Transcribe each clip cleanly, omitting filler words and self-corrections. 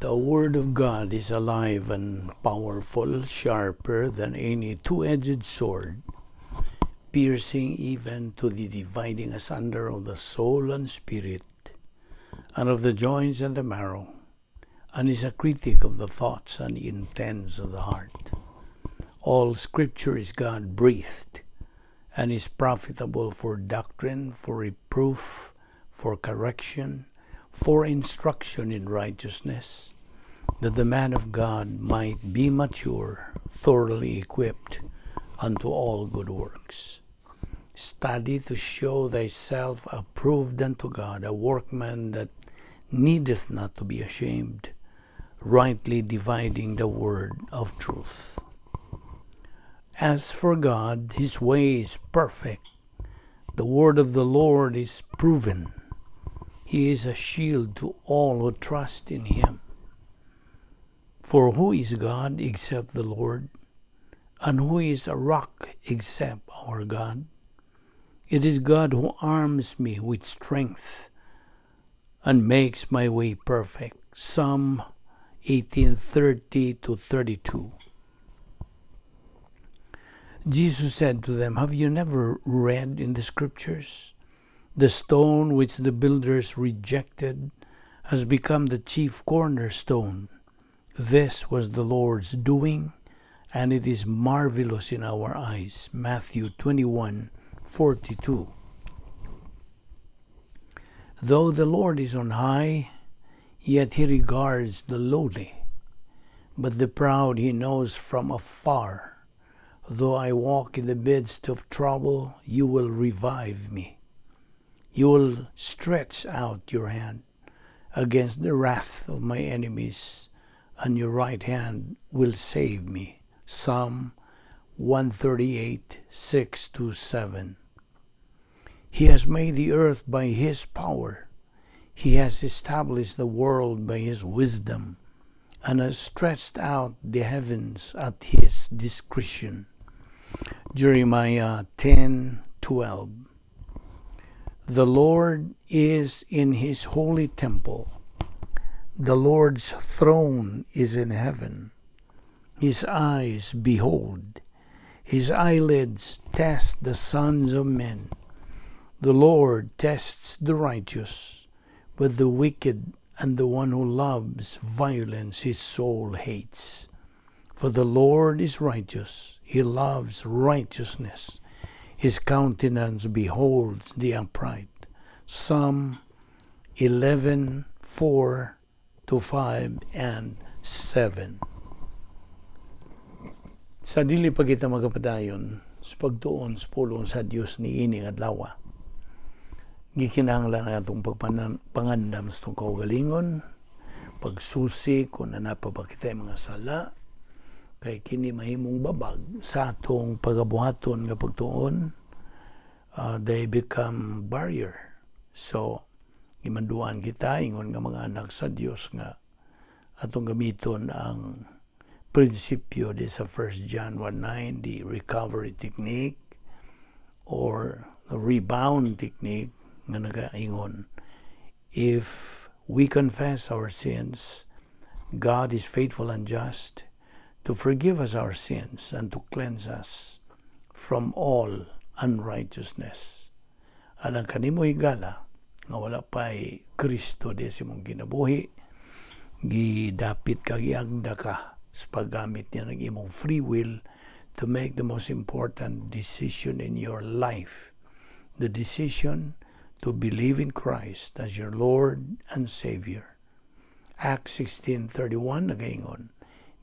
The Word of God is alive and powerful, sharper than any two-edged sword, piercing even to the dividing asunder of the soul and spirit, and of the joints and the marrow, and is a critic of the thoughts and intents of the heart. All Scripture is God-breathed, and is profitable for doctrine, for reproof, for correction, for instruction in righteousness, that the man of God might be mature, thoroughly equipped unto all good works. Study to show thyself approved unto God, a workman that needeth not to be ashamed, rightly dividing the word of truth. As for God, his way is perfect. The word of the Lord is proven. He is a shield to all who trust in him. For who is God except the Lord? And who is a rock except our God? It is God who arms me with strength and makes my way perfect. Psalm 18:30-32. Jesus said to them, have you never read in the Scriptures? The stone which the builders rejected has become the chief cornerstone. This was the Lord's doing, and it is marvelous in our eyes. Matthew 21:42. Though the Lord is on high, yet he regards the lowly, but the proud he knows from afar. Though I walk in the midst of trouble, you will revive me. You will stretch out your hand against the wrath of my enemies, and your right hand will save me. Psalm 138:6-7. He has made the earth by his power. He has established the world by his wisdom, and has stretched out the heavens at his discretion. Jeremiah 10:12. The Lord is in his holy temple. The Lord's throne is in heaven. His eyes behold. His eyelids test the sons of men. The Lord tests the righteous, but the wicked and the one who loves violence his soul hates. For the Lord is righteous. He loves righteousness. His countenance beholds the upright. Psalm 11:4-5-7. Sa dili pa kita magapadayon, sa pagtuon sa pulong sa Dios ni ining adlaw. Gikinahanglan na itong pangandam sa itong kaugalingon, pagsusi kung nanapa ba kita mga sala, kay kini mahimong babag sa atong pagabuhaton nga pagtuon, they become barrier. So, imanduan kita, ingon nga mga anak sa Dios nga atong gamiton ang prinsipyo di sa 1 John 1:9, the recovery technique or the rebound technique nga nagaingon, if we confess our sins, God is faithful and just to forgive us our sins and to cleanse us from all unrighteousness. Alang kanimo higala nga wala pa'y Kristo di sa mong ginabuhi, gidapit ka, giagda ka sa paggamit niya ng imong free will to make the most important decision in your life, the decision to believe in Christ as your Lord and Savior. Acts 16:31 nagaingon,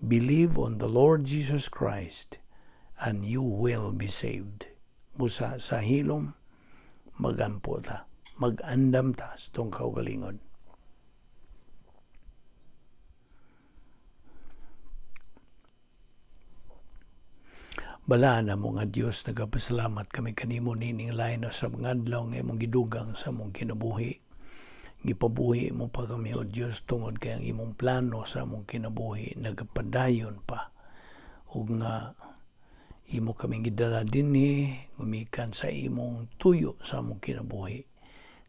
believe on the Lord Jesus Christ and you will be saved. Musa sa hilom, magampo ta, mag-andam ta sa itong kaugalingon. Bala na mo nga Diyos, nagapasalamat kami kanimo nining lain sa mga adlaw nga imong gidugang sa mong kinabuhi. Gipabuhi mo pa kami, O Diyos, tungod kay ang imong plano sa mong kinabuhi, nagapadayon pa. O nga, imo kami gidala dinhi, gumikan sa imong tuyo sa mong kinabuhi,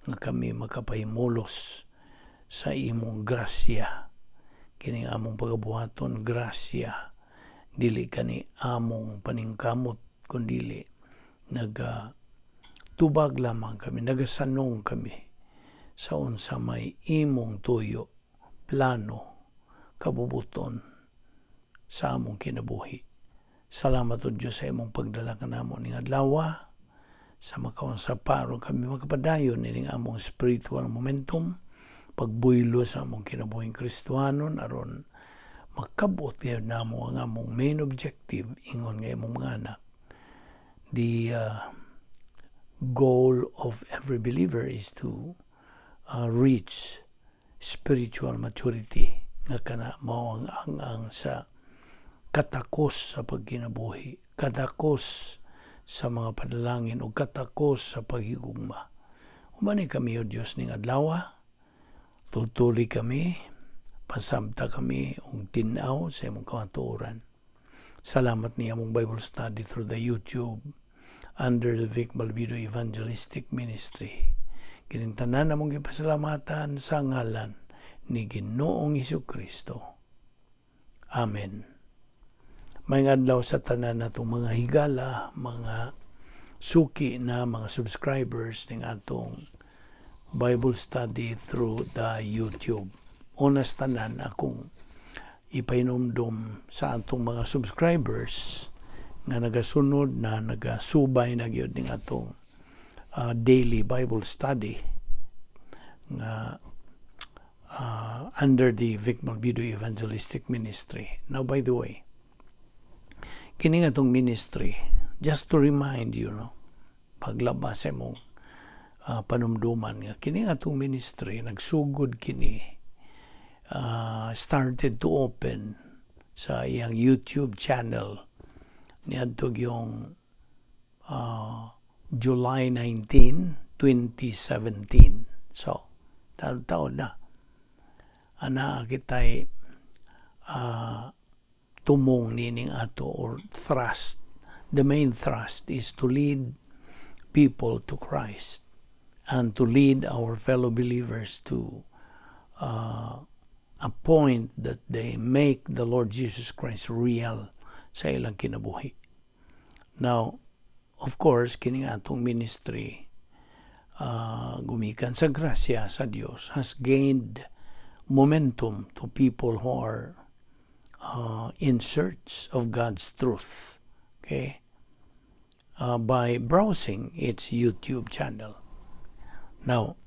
nga kami makapahimulos sa imong grasya. kining among pagabuhaton grasya, dili kani among paningkamot kundili tubag lamang kami, nagasanong kami sa unsa may imong tuyo, plano, kabubuton sa among kinabuhi. Salamat o Diyos sa imong pagdala kanamo ning adlaw, sa makaon sa paro kami makapadayon ining among spiritual momentum, pagbuylo sa among kinabuhing Kristohanon aron makabot gyud namo ang among main objective ingon nga imong mga anak. The goal of every believer is to reach spiritual maturity nga kana mao ang sa katakos sa pagkinabuhi, katakos sa mga panalangin o katakos sa paghigugma. Umani kami o Diyos ning adlaw, tutuli kami, pasamta kami og tin-aw sa imong kamatuoran. Salamat niya mong Bible study through the YouTube under the Balbido Evangelistic Ministry. Kining tanan namong gipasalamatan sa ngalan ni Ginoong Hesukristo. Amen. May adlaw sa tanan natong mga higala, mga suki na mga subscribers ning atong Bible study through the YouTube. Unas tanan akong ipainomdom sa atong mga subscribers nga nagasunod na nagasubay na gyud ning atong daily Bible study nga under the Balbido Evangelistic Ministry. Now, by the way, kini nga itong ministry, just to remind you, paglabas sa mong panumduman nga, kini nga itong ministry, nagsugod kini, started to open sa iyang YouTube channel niadtog yung July 19, 2017. So, taon na. Ana kitay tumong nining ato or thrust. The main thrust is to lead people to Christ and to lead our fellow believers to a point that they make the Lord Jesus Christ real sa ilang kinabuhi. Now, of course, kining atong ministry gumikan sa grasya sa Dios has gained momentum to people who are in search of God's truth, okay, by browsing its YouTube channel. Now,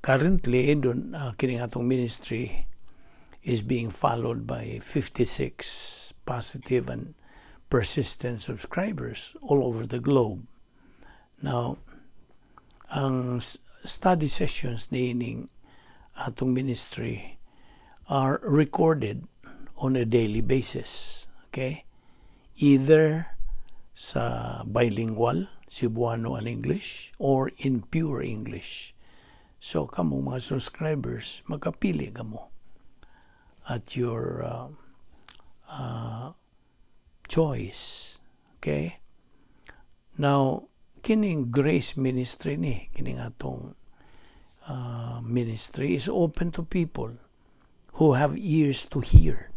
currently, kining atong ministry is being followed by 56 positive and persistent subscribers all over the globe. Now, ang study sessions nining atong ministry are recorded on a daily basis, okay? Either sa bilingual, Cebuano and English, or in pure English. So, kamo mga subscribers, magkapili kamo at your choice, okay? Now, kining grace ministry kining atong ministry is open to people who have ears to hear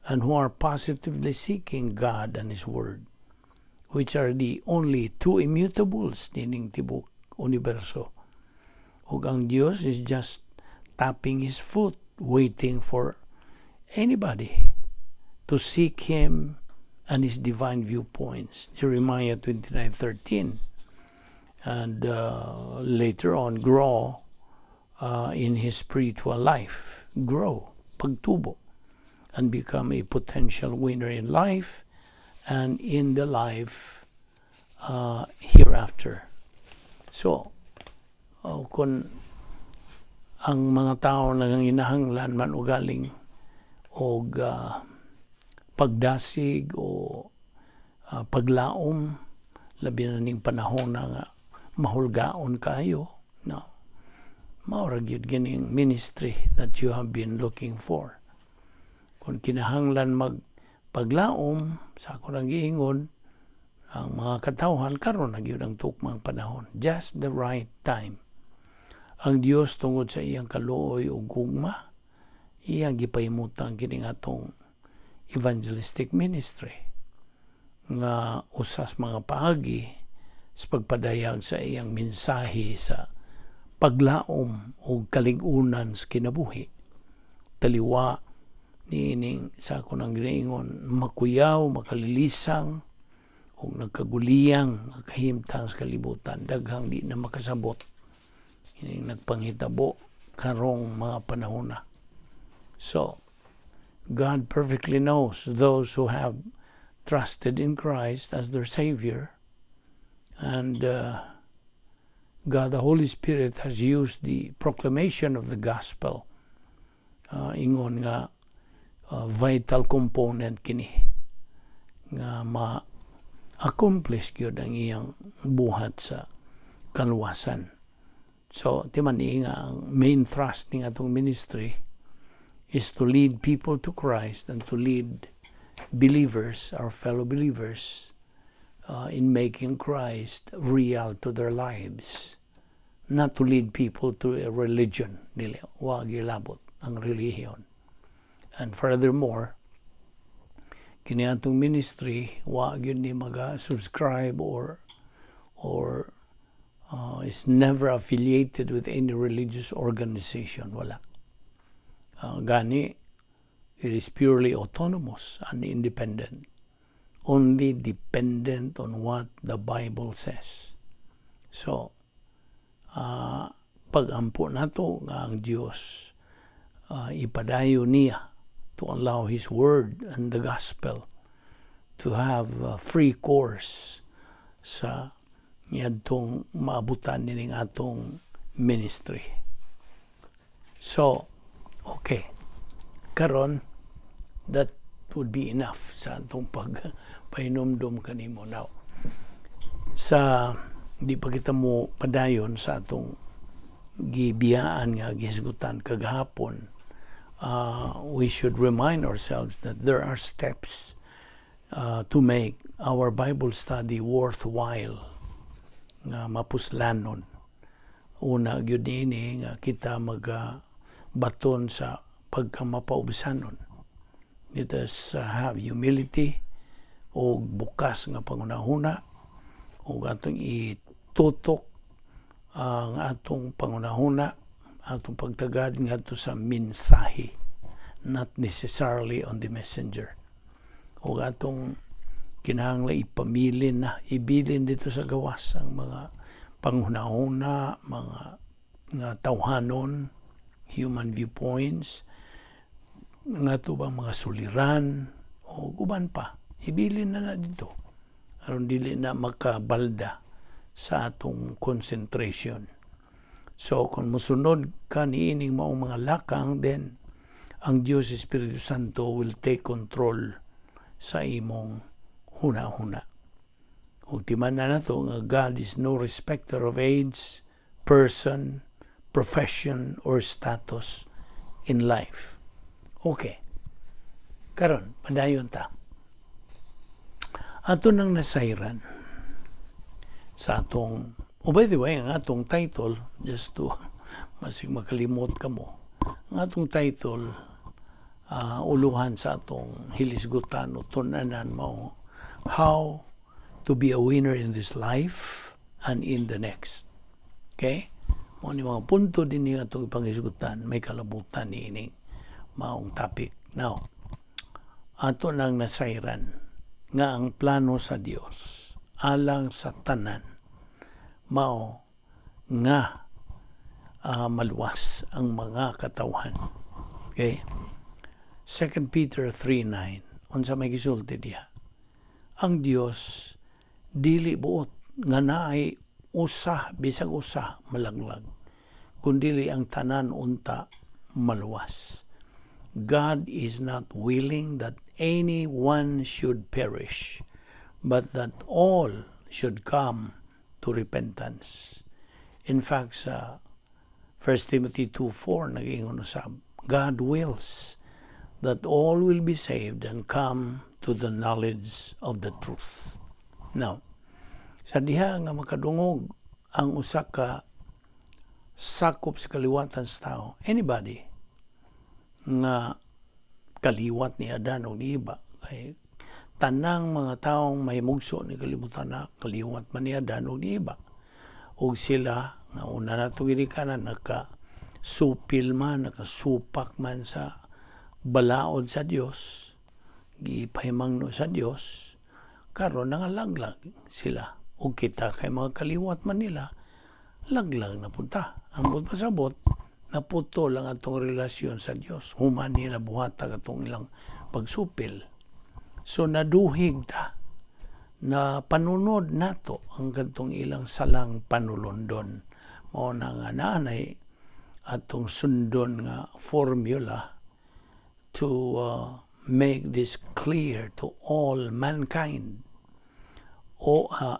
and who are positively seeking God and His Word, which are the only two immutables nining tibok universo. Ug ang Dios is just tapping His foot, waiting for anybody to seek Him and His divine viewpoints. Jeremiah 29:13. And later on, grow in his spiritual life. Grow, pagtubo, and become a potential winner in life and in the life hereafter. So, kung ang mga tao nanginahanglan man o galing o pagdasig o paglaom, labi na ning panahon na nga mahulgaon kayo, no, maurag yun gining ministry that you have been looking for. Kung kinahanglan magpaglaom, sa ako nang giingon, ang mga katawhan karon na yun ang tukmang panahon. Just the right time. Ang Diyos tungod sa iyang kaluoy o gugma, iya gipahimutang kini atong evangelistic ministry nga usas mga paagi sa pagpadayag sa iyang mensahe sa paglaom o kaligunan sa kinabuhi. Taliwa niining sa ako nang ginaingon makuyaw, makalilisang o nagkaguliyang kahimtang sa kalibutan daghang di na makasabot ining nagpanghitabo karong mga panahon na. So God perfectly knows those who have trusted in Christ as their Savior, and God the Holy Spirit has used the proclamation of the gospel ingon nga vital component kini nga ma-accomplish gyud ang iyang buhat sa kaluwasan. So timan nga ang main thrust ning atong ministry is to lead people to Christ and to lead believers, our fellow believers, in making Christ real to their lives. Not to lead people to a religion, dili wa gilabot ang relihiyon. And furthermore, kini atong ministry wa gyud ni maga-subscribe or is never affiliated with any religious organization. Wala. Gani, it is purely autonomous and independent. Only dependent on what the Bible says. So, pag-ampo nato nga ang Diyos ipadayo niya to allow His Word and the Gospel to have a free course sa niyadtong maabutan nining atong ministry. So, okay. Karon, that would be enough sa atong pagpahinumdum kanimo. Now, sa di pa kita mo padayon sa atong gibiyaan nga gisgutan kagahapon, we should remind ourselves that there are steps to make our Bible study worthwhile nga mapuslanon. Una gyud ini nga kita baton sa pagkamapaubisanon. Let us have humility o bukas nga pangunahuna o atong itutok ang atong pangunahuna, atong pagtagad ngadto sa mensahe, not necessarily on the messenger. O atong kinahanglan ibilin dito sa gawas ang mga panghunahuna, mga tawhanon, human viewpoints, nga ito bang mga suliran o guban pa, ibilin na dito aron dili na makabalda sa atong concentration. So kung musunod ka niining maong mga lakang, then ang Diyos Espiritu Santo will take control sa imong huna-huna. Ug timan na nato nga God is no respecter of age, person, profession, or status in life. Okay. Karon, padayon ta. Ato nang nasayran sa atong, by the way, ang atong title, just to masig makalimot ka mo, ang atong title, uluhan sa atong hilisgutan o tunanan mo, how to be a winner in this life and in the next. Okay? Mga mga punto din yung atong ipangisgutan, may kalabutan ni ining maong topic. Now, ato nang nasayran nga ang plano sa Dios alang sa tanan mao nga maluwas ang mga katawhan. Okay? 2 Peter 3:9 unsa may gisulti diha? Ang Dios dili buot nga naay bisag usa malaglag, kundili ang tanan unta maluwas. God is not willing that anyone should perish, but that all should come to repentance. In fact, sa 1 Timothy 2:4 nag-ingon usab, God wills that all will be saved and come to the knowledge of the truth. Now, sa diha nga makadungog ang usa ka sakop sa kaliwatan sa tao, anybody nga kaliwat ni Adan o ni Iba. Kay tanang mga taong may mugso ni kalimutan na kaliwat man ni Adan o ni Iba. O sila, nga una na ito ginikanan, nakasupil man, nakasupak man sa balaod sa Dios, gipahimangno sa Dios, karon nangalaglag sila. O kita kay mga kaliwat man nila, laglag na punta. Ang pasabot, naputo lang atong relasyon sa Dios. Human nila buhata katong ilang pagsupil. So naduhig ta na panunod nato ang katong ilang salang panulundon. Mao na nga nanay atong sundon nga formula to make this clear to all mankind.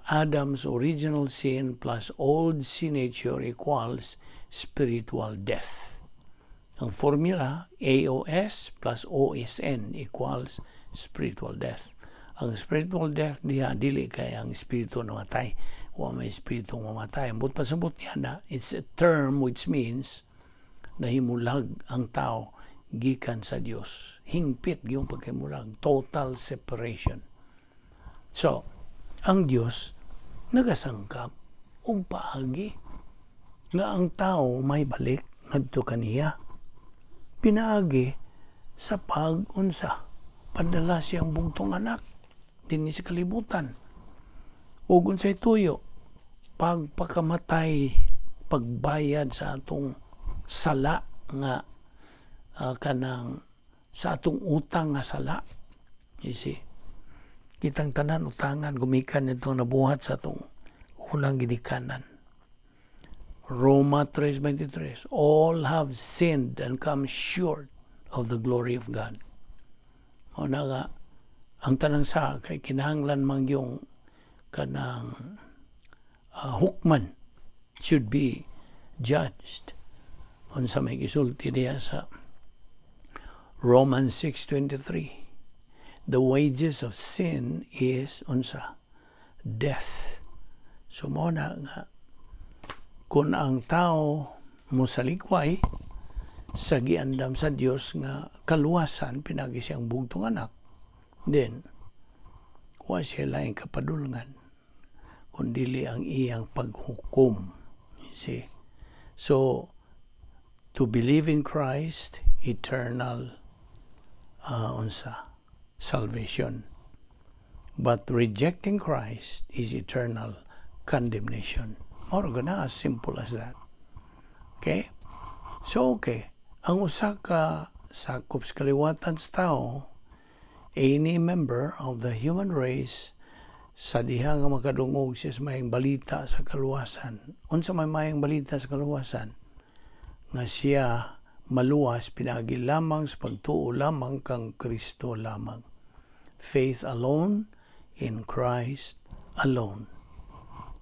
Adam's original sin plus old sin nature equals spiritual death. Ang formula, AOS plus OSN equals spiritual death. Ang spiritual death diha dili kay ang espiritu namatay. Wa may espiritu mamatay. But pasabot niya na, it's a term which means nahimulag ang tao gikan sa Dios. Hingpit yung paghimulag. Total separation. So, ang Dios nagasangkap og paagi nga ang tao may balik ngadto kaniya. Pinaagi sa pag-unsa. Padala siyang bugtong anak dinhi sa kalibutan. Ug unsay tuyo, pagpakamatay, pagbayad sa atong sala nga kanang sa atong utang nga sala. You see, kitang tanan utangan gumikan itong nabuhat sa atong unang ginikanan. Roma 3:23, all have sinned and come short of the glory of God. O na nga, ang tanang sa kay kinahanglan man yung kanang hukman should be judged. Unsa may gisulti diya sa Romans 6:23. The wages of sin is unsa? Death. So mo na nga kung ang tao musalikway sa giandam sa Dios nga kaluwasan pinagi siyang bugtong anak, then wa siya laing kapadulngan kundili ang iyang paghukom. You see? So to believe in Christ, eternal salvation. But rejecting Christ is eternal condemnation. More gana, as simple as that. Okay? So, okay. Ang usa ka sakop sa kaliwatan sa tao, any member of the human race, sa diha nga makadungog siya sa mayang balita sa kaluwasan. Unsa may mayang balita sa kaluwasan? Nga siya maluwas pinagi lamang sa pagtuo lamang kang Kristo lamang. Faith alone in Christ alone.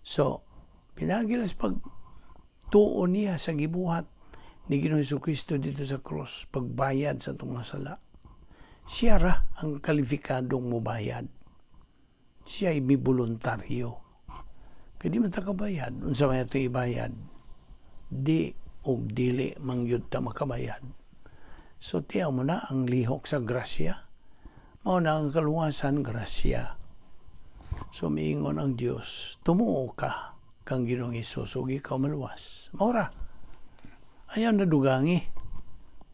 So, pinagi lang sa pagtuo niya sa gibuhat ni Ginoong Jesucristo dito sa cross, pagbayad sa itong sala. Siya ra ang kalifikadong mubayad. Siya ay may voluntaryo. Kaya di man ta kabayad. Unsa may ito ibayad? Di o dili mangyud ta makabayad. So, tiyaw mo na ang lihok sa grasya. Mao na ang kaluwasan, grasya. So, miingon ang Dios, tumuo ka kang Ginoong Hesus ug ikaw maluwas. Maura. Ayaw na dugangi.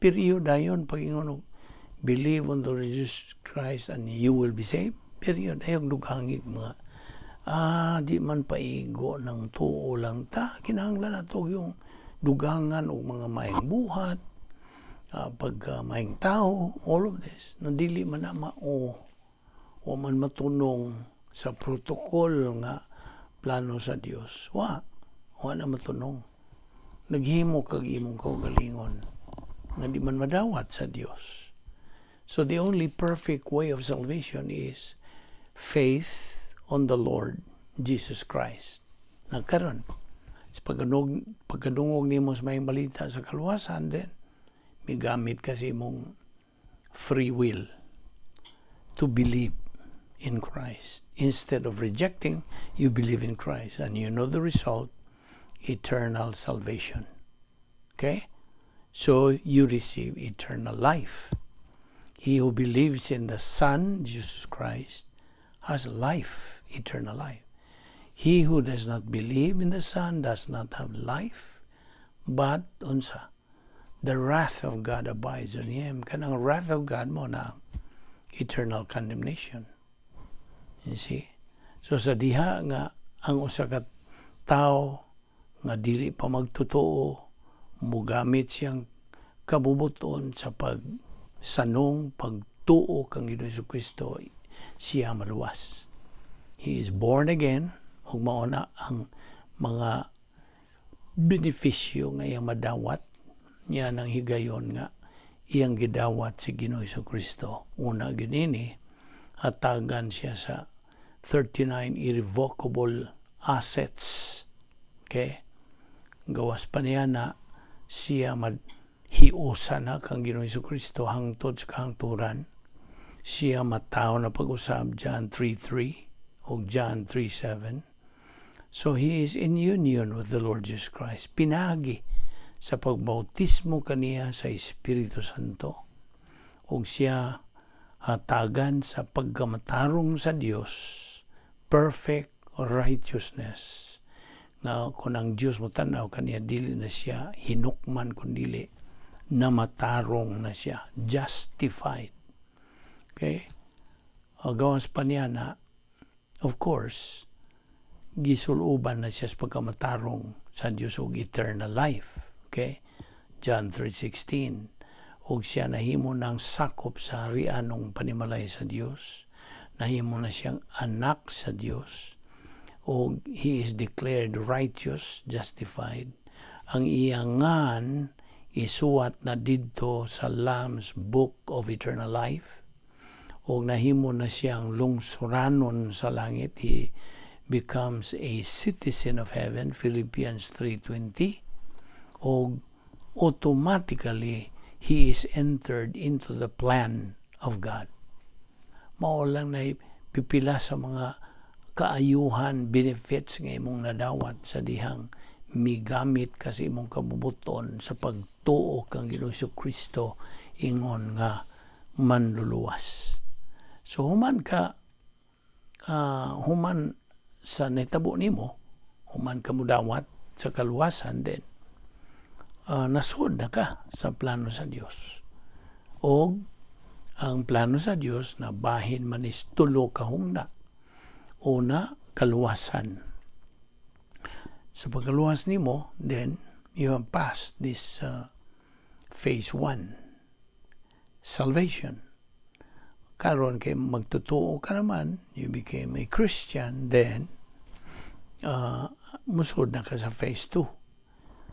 Period ayon pag-ingon believe on the Lord Jesus Christ and you will be saved. Period. Ayaw dugangi mga di man paigo ng tuo lang ta. Kinahanglan nato yung dugangan o mga maing buhat, maing tao, all of this. Nandili man na o man matunong sa protokol nga plano sa Dios. Wa na matunong. Naghimo kag imong kaugalingon nga di man madawat sa Dios. So the only perfect way of salvation is faith on the Lord Jesus Christ. Nagkaroon. Pagkadungog nimo sa may balita sa kaluwasan, then may gamit kasi mong free will to believe in Christ. Instead of rejecting, you believe in Christ. And you know the result, eternal salvation. Okay? So you receive eternal life. He who believes in the Son, Jesus Christ, has life, eternal life. He who does not believe in the Son does not have life, but unsa, the wrath of God abides on him. Kanang wrath of God mo na eternal condemnation. You see? So sa diha nga ang usa ka tao nga dili pa magtotoo, mugamit siyang kabubuton sa pagsanong, pagtuo kang Ginoong Kristo, siya maluwas. He is born again, ug mao na ang mga benepisyo nga iyang madawat niya ng higayon nga iyang gidawat si Ginoong Kristo. Una ginini, hatagan siya sa 39 irrevocable assets. Okay? Gawas pa niya na siya hiusa na kang Ginoong Kristo hangtod sa kahangturan. Siya matao na pag-usab John 3:3 o John 3:7. So he is in union with the Lord Jesus Christ. Pinagi sa pagbautismo kaniya sa Espiritu Santo. O siya hatagan sa pagkamatarong sa Dios, perfect righteousness. Na kung ang Diyos mo tanaw kaniya, dili na siya hinukman, kundili na matarong na siya, justified. Okay? Gawas pa niya na, of course, gisuluban na siya sa pagkamatarong sa Diyos og eternal life. Okay? John 3:16. Og siya nahimo ng sakop sa harianong panimalay sa Diyos. Nahimo na siyang anak sa Diyos. O he is declared righteous, justified. Ang iyangan isuwat na didto sa Lamb's Book of Eternal Life. O nahimo na siyang lungsuranon sa langit. He becomes a citizen of heaven, Philippians 3:20. O automatically, he is entered into the plan of God. Mao lang na pipila sa mga kaayuhan, benefits nga imong nadawat sa dihang migamit kasi imong kabubuton sa pagtuo kang Ginoong Kristo ingon nga manluluwas. So human sa netabo nimo, human ka mudawat sa kaluwasan din, nasud na ka sa plano sa Dios. O ang plano sa Dios na bahin man is tulo ka hugna. Una, kaluwasan. Sa pagkaluwas nimo, then you have passed this phase 1, salvation. Karon kay magtutuo ka naman, you became a Christian, then musod na ka sa phase 2.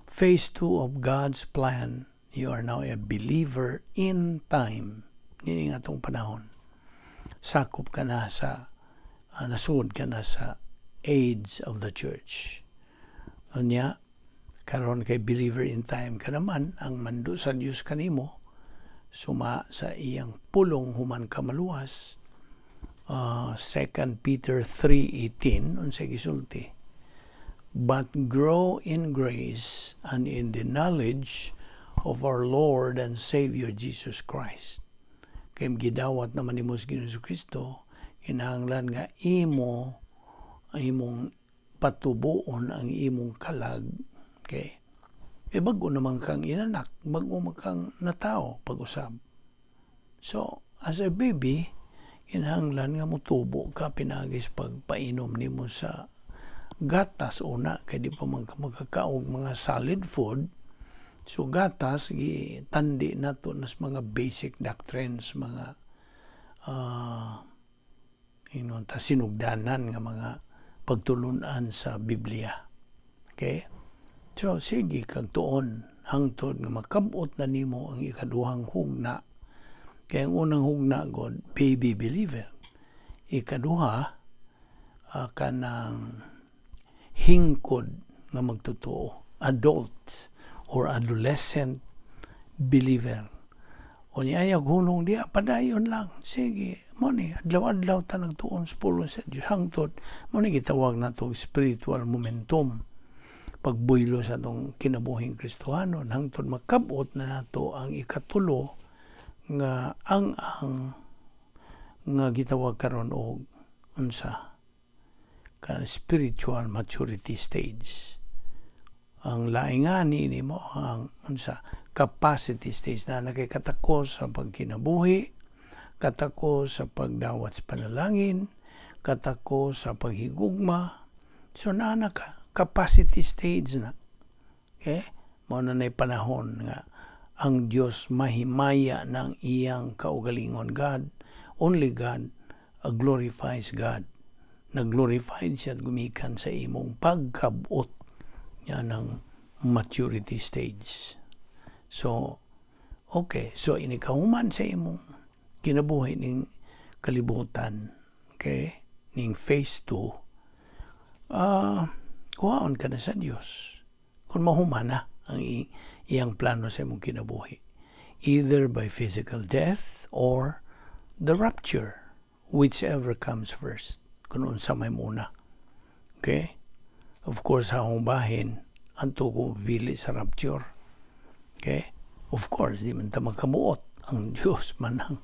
Phase 2 of God's plan, you are now a believer in time. Nini nga itong panahon. Sakop ka na sa, nasud ka na sa age of the church. Unya, karon kay believer in time ka naman, ang mando sa Diyos kanimo, suma sa iyang pulong human ka maluwas. 2 Peter 3:18 unsay gisulti, but grow in grace and in the knowledge of our Lord and Savior Jesus Christ. Kay gidawat naman nimo sa Ginoong Kristo, kinahanglan nga imong patubuon ang imong kalag. Okay? Bago naman kang inanak, bago naman kang natao pag-usab. So, as a baby, kinahanglan nga mutubo ka pinagis pagpainom nimo sa gatas una, kay di pa magkakaog mga solid food. So gatas gitandi nato nas mga basic doctrines, mga sinugdanan nga mga pagtulunan sa Biblia. Okay? So sige kag tuon hangtod nga makabot na nimo ang ikaduhang hugna. Kaya ang unang hugna god baby believer. Ikaduha kanang hingkod nga magtotoo, adult or adolescent believer. O niyayag hunong diya, padayon lang. Sige, mo ni, adlaw-adlaw ta nagtuon sa pulong sa Diyos. Hangtod, mo ni gitawag na itong spiritual momentum. pagbuylo sa atong kinabuhing Kristohanon hangtod makabot na nato ang ikatulo nga ang nga gitawag karon og unsa kan spiritual maturity stage. Ang laingani nimo ang unsa capacity stage na nakikatakos sa pagkinabuhi, katakos sa pagdawat sa panalangin, katakos sa paghigugma. So na capacity stage na. Okay? Mao na nay panahon nga ang Dios mahimaya ng iyang kaugalingon. God, only God glorifies God. Nag-glorified siya at gumikan sa imong pagkabot niya ng maturity stage. So, okay. So, inikahuman sa imong kinabuhi ning kalibutan. Okay? Ning phase 2. Kuhaon ka na sa Diyos. Kung mahuman na ang iyang plano sa imong kinabuhi. Either by physical death or the rapture. Whichever comes first. Kung unsa may muna. Okay? Of course, akong bahin, anto ko pili sa rapture. Okay? Of course, di man ta magkamuot. Ang Diyos man ang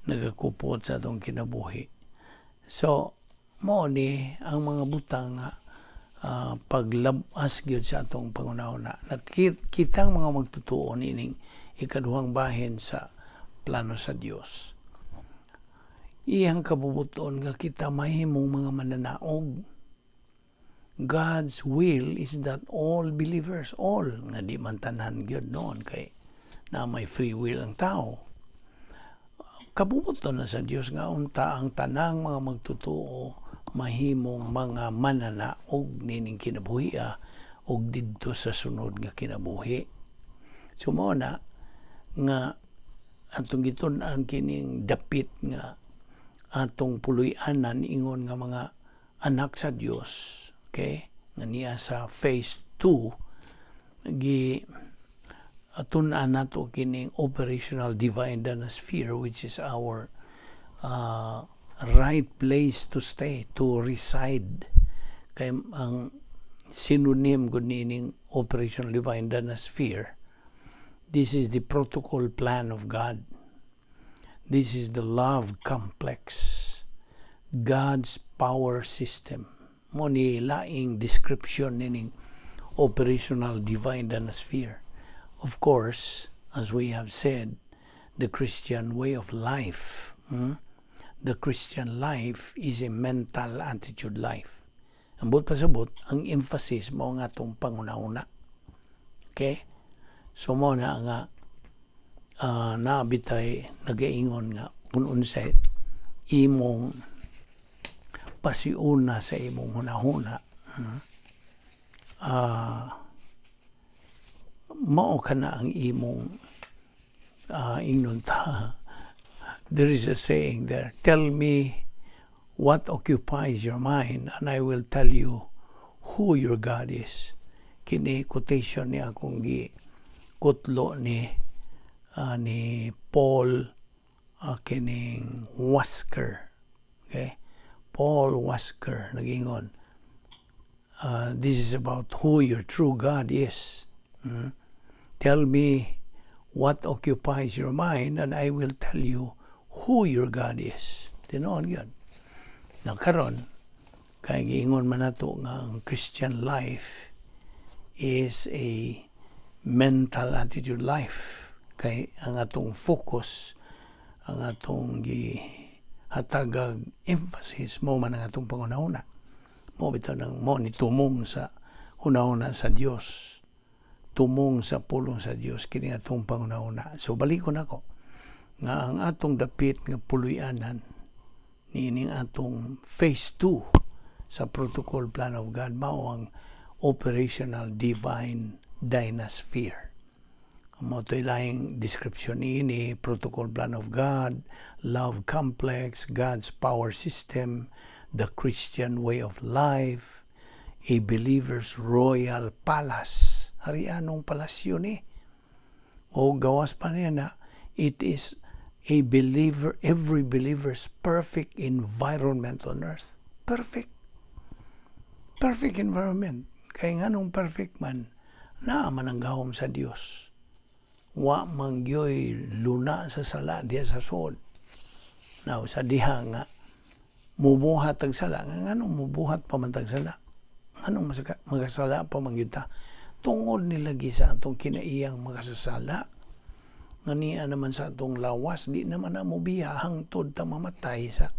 nagakupot sa atong kinabuhi. So, mo ni ang mga butang nga paglabas gyud sa atong pangunahuna. Kitang mga magtutuo nining ikaduhang bahin sa plano sa Dios. Iyang kabubuton nga kita mahimong mga mananaog. God's will is that all believers, all, nga di man tanan gyud noon kay na may free will ang tao. Kabubuton na sa Dios nga unta ang tanang mga magtutuo mahimong mga mananaog nining kinabuhi og didto sa sunod nga kinabuhi. Sumo na nga atong gitun-an kining dapit nga atong puloy-anan ingon nga mga anak sa Dios. Okay? Nga niya sa phase 2 tun-an nato kining operational divine dynasty, which is our right place to stay, to reside. Kay ang synonym gud nining operational divine dynasty, this is the protocol plan of God. This is the love complex, God's power system. Mo ni laing description nining operational divine dynasty. Of course, as we have said, the Christian way of life, the Christian life is a mental attitude life. Ambot pasabot, ang emphasis mo nga itong pangunahuna. Okay? So mo na nga nabitay nagaingon nga unsay imong pasiuna sa imong hunahuna. Mao kana ang imong ingnon ta. There is a saying there, tell me what occupies your mind and I will tell you who your God is. Kini quotation ni akong kutlo ni Paul kining Wasker. Okay? Paul Wasker nagingon, this is about who your true God is. Tell me what occupies your mind and I will tell you who your God is. Tinoon yun. Nakaron, kaya giingon man nato nga ang Christian life is a mental attitude life. Kay ang atong focus, ang atong hatagag emphasis mo man ang atong pangunahuna. Mo bitaw nang mo ni tumong sa hunahuna sa Dios. Tumong sa pulong sa Dios kini atong pangunahuna. So balikon ako nga ang atong dapit nga puloy-anan niining atong phase 2 sa protocol plan of God mao ang operational divine dynasty. Mo to'y laing description ini, protocol plan of God, love complex, God's power system, the Christian way of life, a believer's royal palace. Harianong palasyo ni. O gawas pa niya na, it is a believer, every believer's perfect environment on earth. Perfect. Perfect environment. Kay nganong perfect man, man ang gahom sa Dios. Wa mangyoy luna sa sala diya sa sod. Now, sa diha nga, mubuhat ang sala. Nganong mubuhat pa man tag sala? Nganong magasala pa man kita? Tungod nilagi sa atong kinaiyang magasasala. Ngania naman sa atong lawas, di naman na mubiya hangtod ta mamatay sa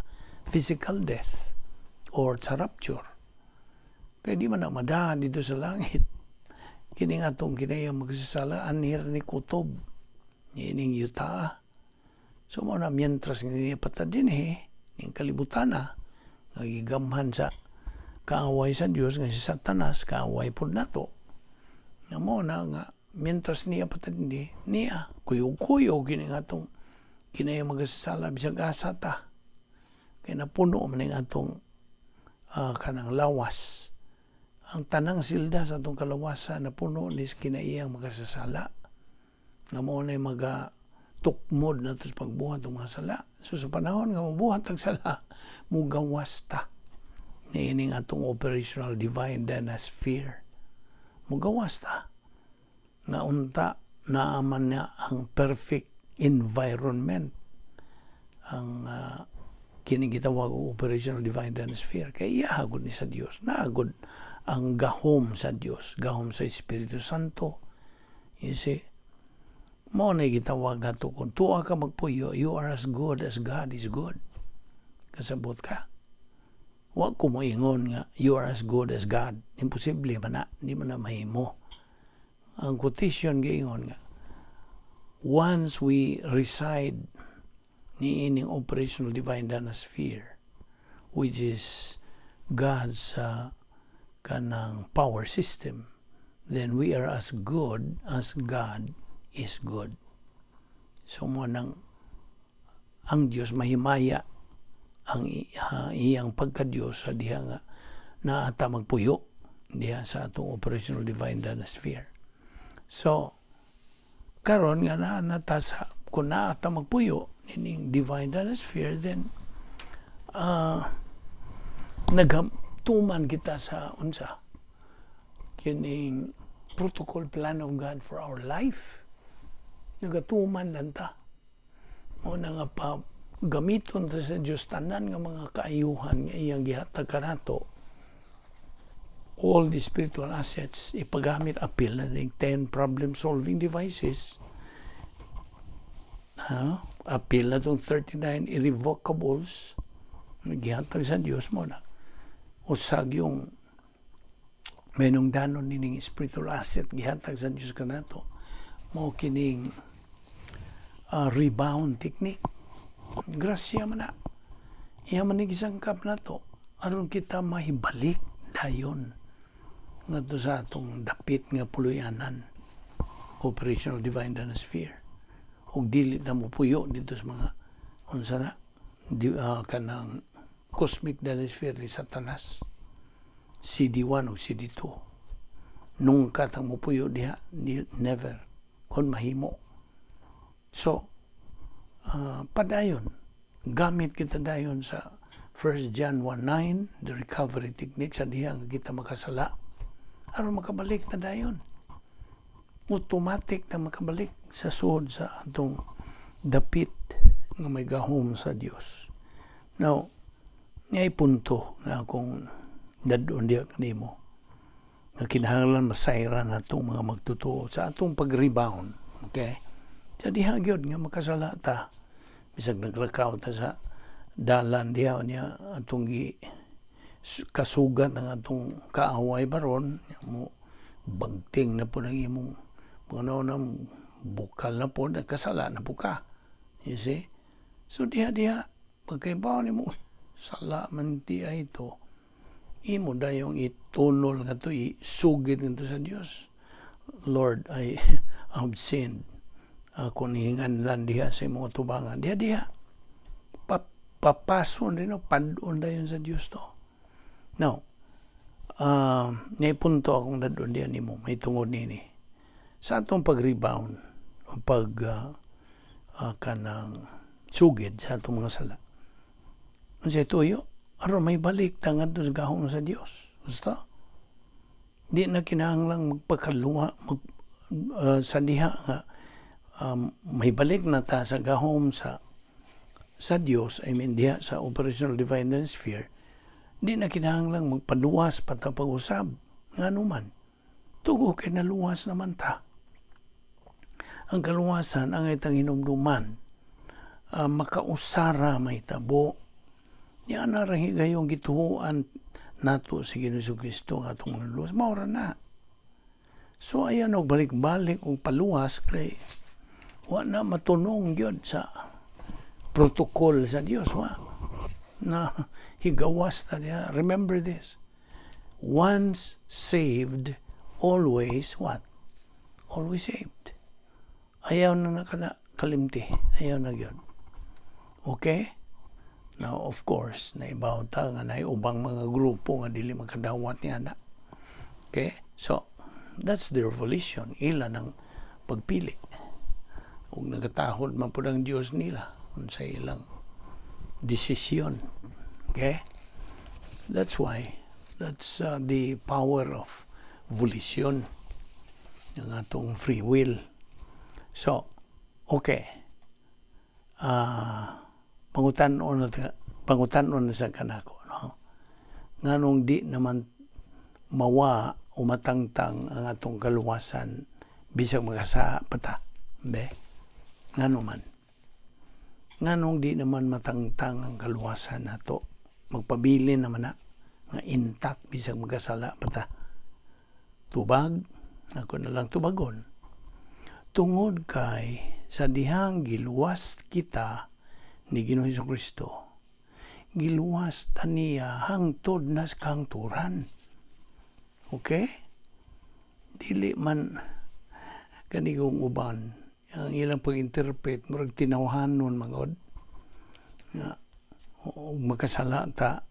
physical death or sa rapture. Kaya di man na madahan dito sa langit. Kining atong kinayang magsasala, anhir ni kutob. Ining yuta. So, mo na mientras nga patadin ng kalibutan na, nagigamhan sa kaaway sa Diyos, nga si Satanas, kaaway po na to. Nga mo na nga, mientras niya patadin niya, kuyog-kuyog, kining atong kinayang magsasala, bisag asata. Kaya napuno man ng atong kanang lawas. Ang tanang silda sa atong kalawasan na puno ni kinaiyang magasasala. Nga mo na tukmod na ito sa pagbuhat ng mga sala. So sa panahon nga mabuhat ang sala, mugawas ta. Niining atong operational divine dynasty. Mugawas ta. Nga unta naaman niya ang perfect environment. Ang kining gitawag og operational divine dynasty. Kaya iyahagod ni sa Dios. Naagod ang gahom sa Dios, gahom sa Espiritu Santo. You see, mo na gitawag nato kung tuwa ka magpuyo, you are as good as God is good. Kasabot ka. Wa ko moingon nga, you are as good as God. Imposible man na, hindi man na mahimo. Ang quotation gaingon nga, once we reside ni ining operational divine dynasty, which is God's kanang power system, then we are as good as God is good. So mo nang ang Dios mahimaya ang iyang pagka-Dios sa diha nga naata magpuyo diha sa atong operational divine dynasty. So karon nga nata sa kung naata magpuyo ining divine dynasty, then tuman kita sa unsa kining protocol plan of God for our life. Nagatuman lang ta. O na nga pa gamiton ta sa Diyos tanan nga mga kaayuhan nga iyang gihatag kanato. All the spiritual assets ipagamit apil na ning 10 problem solving devices. Apil na tong 39 irrevocables gihatag sa Diyos mo na. Usag yung menungdanon nining spiritual asset gihatag sa Diyos kanato mo kining rebound technique. Grasya man na. Iya man nagisangkap nato aron kita mahibalik dayon ngadto sa atong dapit nga puluyanan, operational divine dynasty. Ug dili na mo puyo dito sa mga unsa na kanang cosmic dynasty ni Satanas, CD1 o CD2. Nung katang mo puyo diha, never. Kung mahimo. So, padayon. Gamit kita dayon sa 1 John 1:9, the recovery technique sa diha nga kita makasala. Aron makabalik na dayon. Automatic na makabalik sa sud sa atong dapit nga may gahom sa Dios. Now, ngay punto nga akong dadon diya kanimo nga kinahanglan masayran natong mga magtutuo sa atong pag-rebound. Okay? Sa diha gyud nga makasala ta bisag naglakaw ta sa dalan diha niya atong kasugat ng atong kaaway baron mo bagting na po ng imong mga bukal na po kasala na po ka. You see? So diha pagkaibaw ni mo sala man diya ito, imo dayong itunol nga to, isugid nga to sa Dios. Lord, I have sinned. Kung hihingan lang diha sa imong tubangan, diha. Papason rin, padon dayon sa Dios to. Now, may punto akong dadon diya nimo, may tungod nini. Sa atong pag-rebound, kanang sugid sa atong mga sala. Sa tuyo, aron may balik tangad sa gahom sa Dios. Gusto? Di na kinahanglang magpakaluwa sa diha nga may balik na ta sa gahom sa Dios, I mean diha sa operational divine sphere. Di na kinahanglang magpaluwas pata pag-usab nganuman. Tugo kay naluwas naman ta. Ang kaluwasan ang itang hinumduman, makausara may tabo. Yan na rin gayong gituhuan nato si Ginoong Kristo nga itong naluwas. Maura na. So ayan o balik-balik kung paluwas kay wala na matunong yun sa protocol sa Diyos. Na higawas na niya. Remember this. Once saved, always what? Always saved. Ayaw na kalimti. Ayaw na yun. Okay? Now, of course, naibaw ta nga na ubang mga grupo nga dili makadawat niya na. Okay? So, that's their volition. Ila ng pagpili. Kung nagatahod man po ng Diyos nila kung sa ilang desisyon. Okay? That's why. That's the power of volition. Yung atong free will. So, okay. Pangutan-on na sa kanako. No? Nganong di naman mawa umatangtang ang atong kaluwasan bisag magasa pata. Be? Ngano man. Nganong di naman matangtang ang kaluwasan nato. Magpabili naman na nga intact bisag magasala pata. Tubag, ako na lang tubagon. Tungod kay sa dihang giluwas kita ni Ginoong Jesucristo, giluwas ta niya hangtod nas kahangturan. Okay? Dili man kanigong uban ang ilang pag-interpret murag tinawhanon mangod nga makasala ta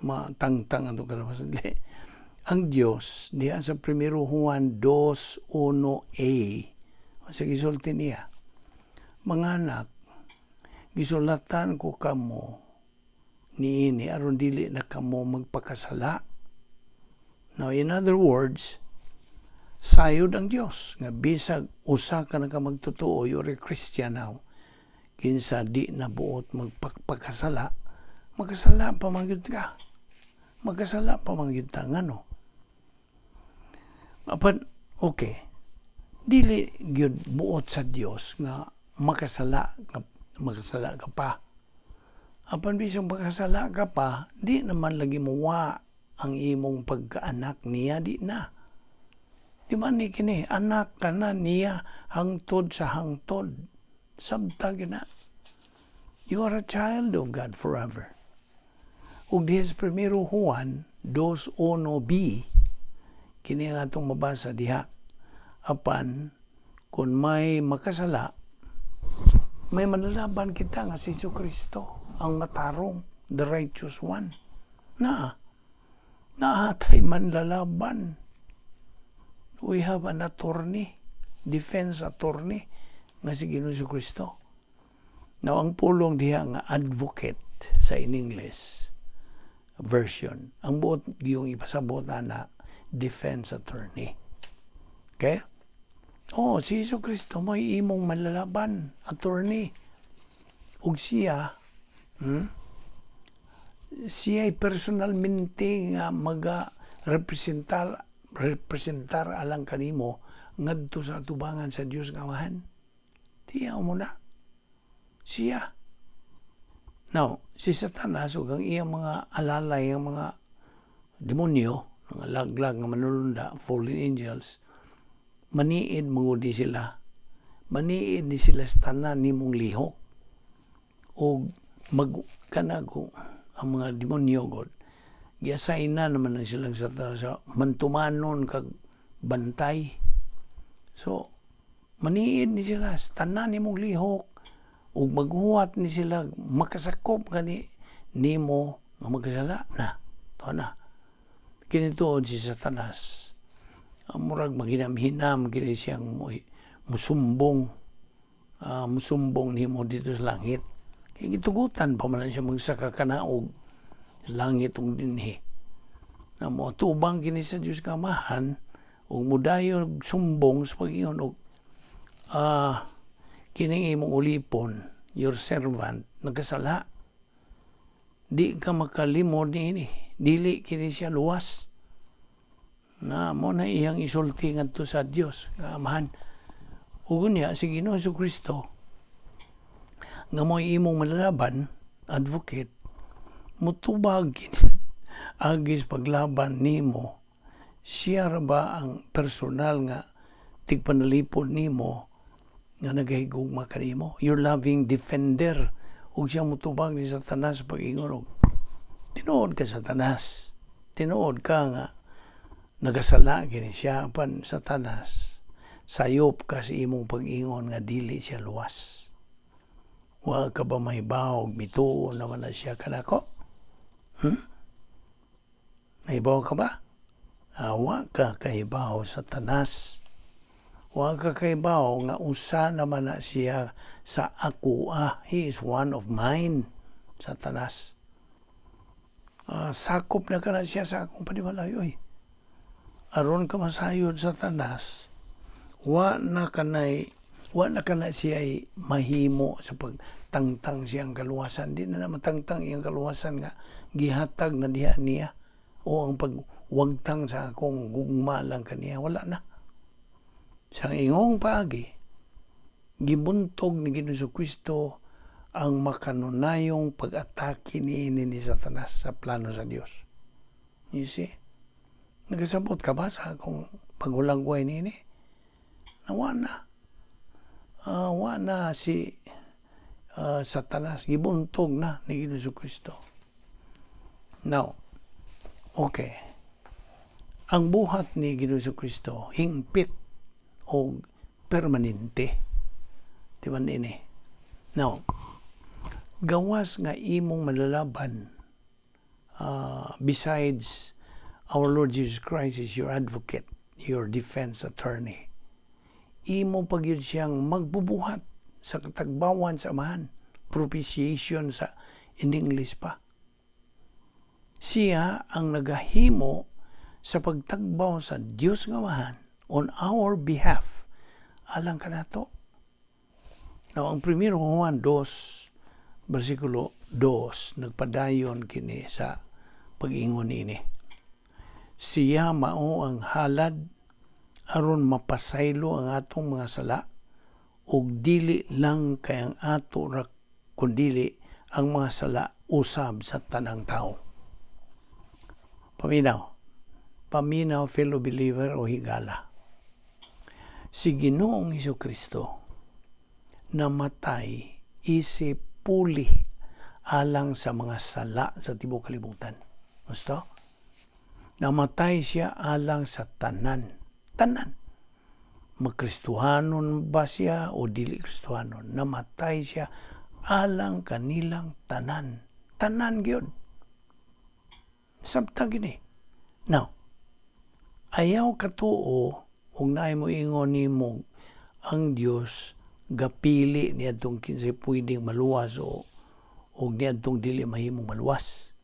matangtang ang kaluwasan. Ang Diyos diha sa 1 Juan 2:1a sa gisulti niya, mga anak, gisulatan ko kamo niini aron dili na kamo magpakasala. Now, in other words, sayod ang Diyos nga bisag usa ka na ka magtotoo, you're a Christian now, kinsa di na buot magpakasala, magkasala pa mangyud ka. Magkasala pa mangyud ta ngano. Apan okay. Dili gyud buot sa Dios nga makasala ka pa. Apan bisag makasala ka pa, di naman lagi mowa ang imong pagkaanak niya, di na. Di man ni kini anak ka na niya hangtod sa hangtod. Sabtag na. You are a child of God forever. Ug diha sa 1 Juan 2:1b kini nga atong mabasa diha. Apan, kung may makasala, may manlalaban kita nga si Jesucristo, ang matarong, the righteous one. Naatay manlalaban. We have an attorney, defense attorney, nga si Ginoong Jesucristo. Now, ang pulong diha nga advocate sa in English version, ang buot yung ipasabot na defense attorney. Okay? Si Jesucristo may imong manlalaban, attorney. Ug siya, siya ay personalmente nga representar alang kanimo ngadto sa atubangan sa Dios nga Amahan. Tiyaw mo na. Siya. Now, si Satanas ug ang iyang mga alalay, ang mga demonyo, mga laglag nga manulunda, fallen angels, maniid mangudi sila. Maniid ni sila sa tanan nimong lihok. O magkanago ang mga demonyo god. Giasay na naman ang silang sa mantumanon kag bantay. So, maniid ni sila sa tanan nimong lihok. O maghuwat ni sila makasakop gani nimo nga magkasala na. Ito na. Kinituod si Satanas. Murag maghinam-hinam kini siyang musumbong nimo dito sa langit. Kaya gitugutan pa man siya magsaka kanaog langit ug dinhi. na mo tubang kini sa Dios nga Amahan ug mudayon sumbong sa pag-ingon og kining imong ulipon, your servant nagkasala. Di ka makalimod niini, dili kini siya luwas. Na mo na iyang isulti ngadto sa Dios nga Amahan. Ug unya si Ginoo Jesucristo nga mo imong malalaban, advocate, mutubag agis paglaban nimo. Siya ra ba ang personal nga tigpanalipod nimo nga nagahigugma kanimo, your loving defender, ug siya mutubag ni Satanas pag-ingon og tinuod ka Satanas, tinuod ka nga nagasala kini siya pan Satanas, sayop ka sa imong pag-ingon nga dili siya luwas. Wa ka ba mahibaw bituon naman na siya kanako? Mahibaw ka ba? Wa ka kahibaw Satanas. Wa ka kahibaw nga usa naman na siya sa ako. He is one of mine, Satanas. Sakop na ka na siya sa akong paniwalayoy. Aron ka masayod Satanas, wa na kana siya mahimo sa pagtangtang siyang kaluwasan. Di na matangtang iyang kaluwasan nga gihatag na diha niya o ang pagwagtang sa akong gugma lang kaniya. Wala na. Sa ingong paagi, gibuntog ni Ginoo Jesucristo ang makanunayong pag-atake ni Satanas sa plano sa Dios. You see? Nagasabot ka ba sa akong pagulangway nini? Nawa na si Satanas. Gibuntog na ni Ginoo Jesucristo. Now, okay. Ang buhat ni Ginoo Jesucristo hingpit o permanente. Di ba ini? Now, gawas nga imong malalaban besides our Lord Jesus Christ is your advocate, your defense attorney. Imo pagyud siyang magbubuhat sa katagbawan sa Amahan, propitiation sa in English pa. Siya ang nagahimo sa pagtagbaw sa Dios nga Amahan on our behalf. Alang ka na to. Now, ang 1 Juan 2, versikulo 2, nagpadayon kini sa pag-ingon ini. Siya mao ang halad aron mapasaylo ang atong mga sala ug dili lang kay ang ato ra kundili ang mga sala usab sa tanang tao. Paminaw fellow believer o higala. Si Ginoong Jesucristo namatay isip puli alang sa mga sala sa tibuok kalibutan. Gusto? Namatay siya alang sa tanan. Magkristuhanon ba siya o dili kristuhanon? Namatay siya alang kanilang tanan. Tanan gyud. Sabta gini. Now, ayaw katuo ug naay mo ingon nimo ang Dios gapili niadtong kinsay pwedeng maluwas o niadtong dili mahimong maluwas.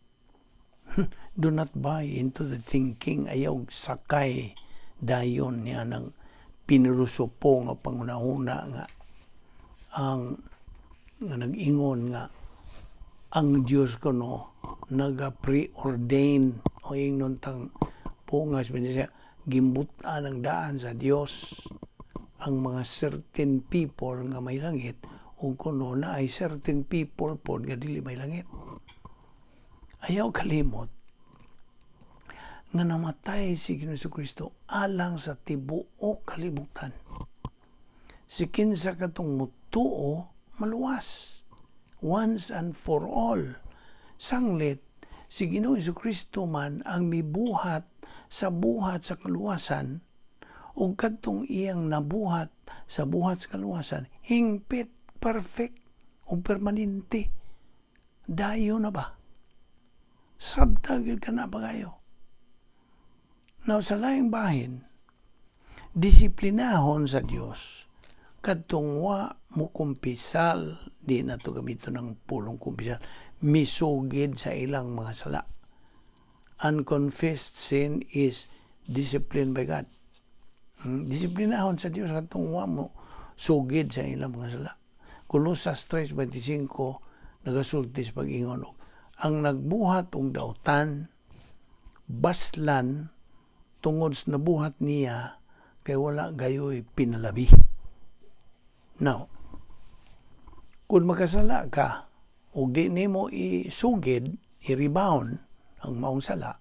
Do not buy into the thinking, ayaw sakay dayon niya ng pinirusopo nga pangunahuna nga nag-ingon nga ang Dios kuno naga-preordain o ingnon tang pungas siya gimbutan ang daan sa Dios ang mga certain people nga may langit ug kuno na ay certain people pod nga dili may langit. Ayaw kalimot nga namatay si Ginoo Jesucristo alang sa tibuok kalibutan. Si kinsa katong mutuo maluwas once and for all. Sanglit si Ginoo Jesucristo man ang mibuhat sa buhat sa kaluwasan ug kadtong iyang nabuhat sa buhat sa kaluwasan hingpit, perfect ug permanente. Dayo na ba? Sabta gyud kana pagayo. Now, sa laing bahin, disiplinahon sa Dios kadtong wa mo kumpisal, di na to gamito ng pulong kumpisal, misugid sa ilang mga sala. unconfessed sin is disciplined by God. Disiplinahon sa Dios katong wa mo sugid sa ilang mga sala. Kolosas 3:25 nagasulti sa pag-ingon, ang nagbuhat og dautan baslan tungod sa nabuhat niya kay wala gayoy pinalabi. Now, kung makasala ka ug di nimo isugid, i-rebound ang maong sala,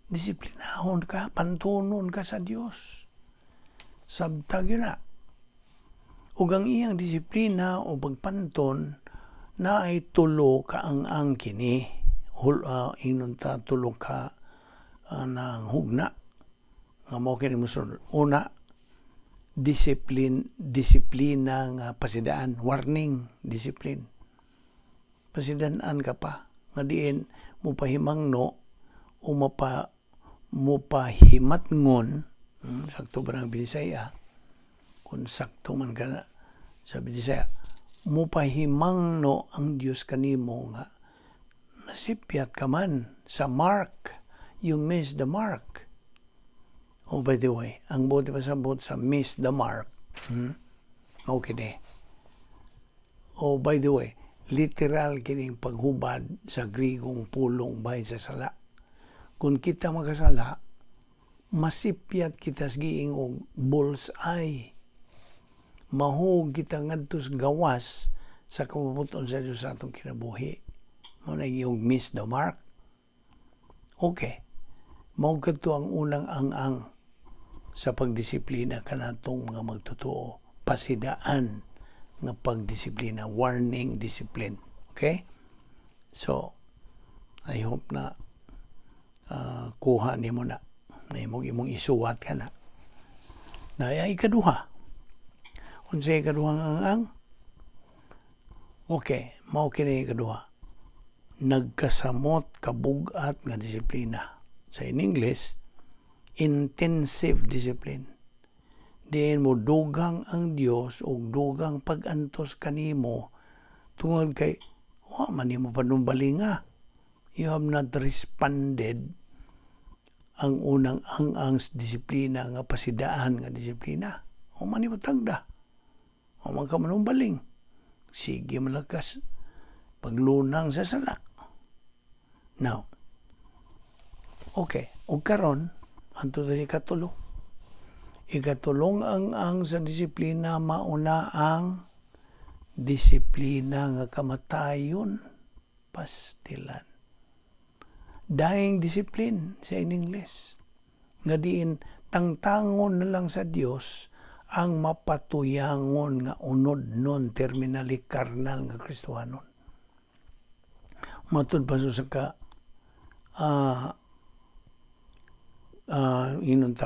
disiplinahon ka, pantunon ka sa Dios. Sabtag yun na. Ug ang iyang disiplina o pagpanton na ay tulo ka ang kini. Inon ta tulo ka ng hugna. Nga mo kini musunod. Una, disiplina nga pasidaan. Warning, discipline. Pasidaan ka pa. Nga diin, mupahimangno o mupahimatngon, sakto ba ng Bisaya, kung sakto man ka na sa Bisaya, mupahimangno ang Diyos kanimo nga nasipyat ka man sa mark, you miss the mark. Oh, by the way, ang buti pa sa miss the mark, okay de. Oh, by the way, literal kining paghubad sa Grigong pulong bahin sa sala. Kung kita makasala, masipyat kita sa giing og bullseye. Mahug kita ngadtos gawas sa kabubuton sa Diyos sa atong kinabuhi. Mo na yung miss the mark. Okay. Mao kadto ang unang ang sa pagdisiplina kanatong mga magtotoo. Pasidaan nga pagdisiplina, warning discipline. Okay? So, I hope na kuha nimo na imong isuwat ka na. Na ikaduha. Unsay ikaduhang ang okay, mao kini ikaduha. Nagkasamot kabugat nga disiplina. Sa in English, intensive discipline. Diin mo dugang ang Dios o dugang pag-antos kanimo tungod kay wa man nimo panumbalinga. You have not responded ang unang ang disiplina nga pasidaan nga disiplina. O man nimo tagda. O man ka manumbaling. Sige malakas paglunang sa sala. Now, okay, o karon anto sa ikatulo. Ikatulong ang sa disiplina mauna ang disiplina nga kamatayon, pastilan. Dying discipline sa in English. Nga diin tangtangon na lang sa Dios ang mapatuyangon nga unod non terminally carnal nga Kristohanon. Matud pa sa ka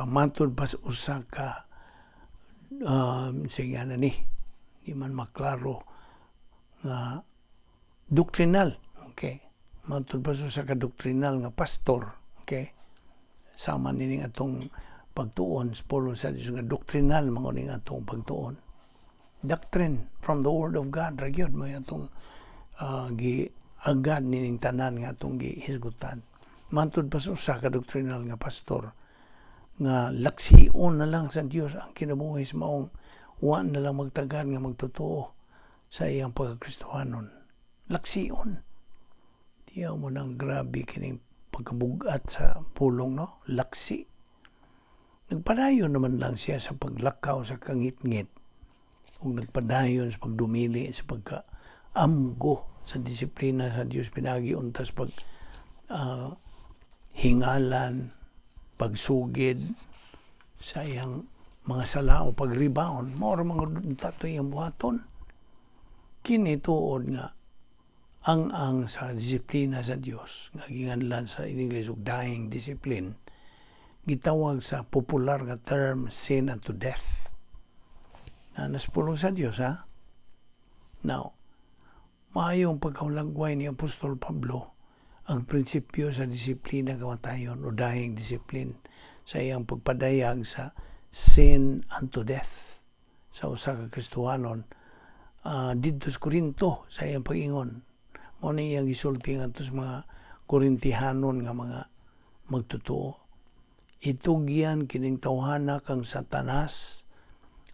matud pa usa ka sige na ni di man maklaro nga doctrinal, okay, matud pa usa ka doctrinal nga pastor, okay, sama nining atong pagtuon polo sa Dios nga doctrinal mao ning atong pagtuon, doctrine from the word of God ra gyud mo atong giagad nining tanan nga atong gihisgutan. Matud pa usa ka doctrinal nga pastor nga laksiun na lang sa Dios ang kinabuhi sa maong wa na lang magtagad nga magtotoo sa iyang pagkakristohanon. Laksiun. Tiyaw mo nang grabe kining pagkabugat sa pulong, no? Laksi. Nagpadayon naman lang siya sa paglakaw sa kangit-ngit o nagpadayon sa pagdumili sa pagkaamgo sa disiplina sa Dios pinagi untas pag hingalan, pagsugid sa iyang mga sala o pag-rebound, maura mga tato iyang buhaton. Kini tuod nga ang sa disiplina sa Dios nga ginganlan sa in English og dying discipline, gitawag sa popular nga term sin unto death. Na naspulong sa Dios, ha? Now, maayong pagkaulagway ni Apostol Pablo ang prinsipyo sa disiplina kamatayon o dying discipline sa iyang pagpadayag sa sin unto death sa usa ka Kristohanon didto sa Korinto sa iyang pag-ingon. Mao ni iyang gisulti ngadto sa mga Korintihanon nga mga magtotoo. Itugyan kining tawhana kang Satanas